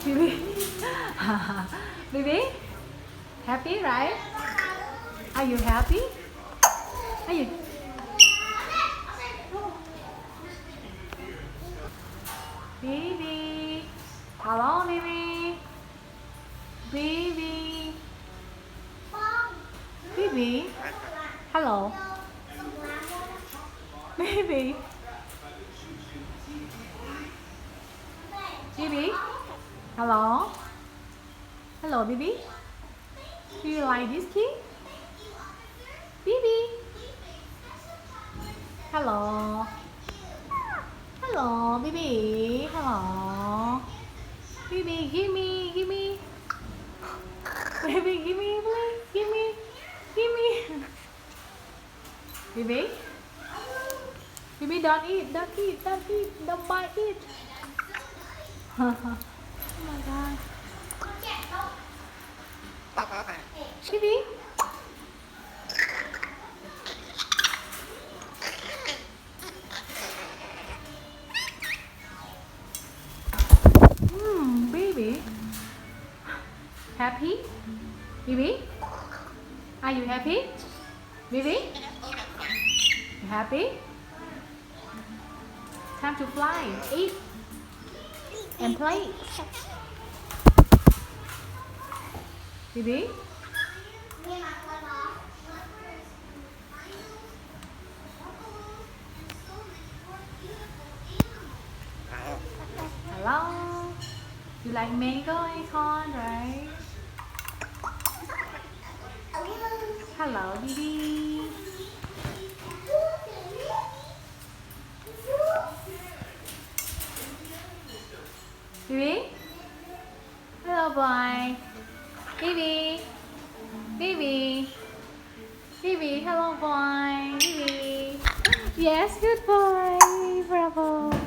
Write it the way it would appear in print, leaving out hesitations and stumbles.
Bibi. Bibi, happy, right? Are you happy? Are you? Bibi. Hello, Bibi. Bibi. Bibi. Hello. Bibi. Bibi. Hello. Hello, Bibi. Do you like this key? Bibi. Hello. Hello, Bibi. Hello. Bibi, gimme, gimme. Baby, gimme, please. Gimme. Gimme. Bibi. Bibi, don't eat. Don't eat. Don't eat. Don't bite it. Oh my god. Bibi. Baby. Happy? Bibi? Are you happy? Bibi? You happy? Time to fly. Eat and play. Bibi? Hello? You like mango acorn, right? Hello, Bibi. Bibi? Hello, boy. Bibi. Bibi. Bibi, hello, boy. Bibi. Yes, good boy. Bravo.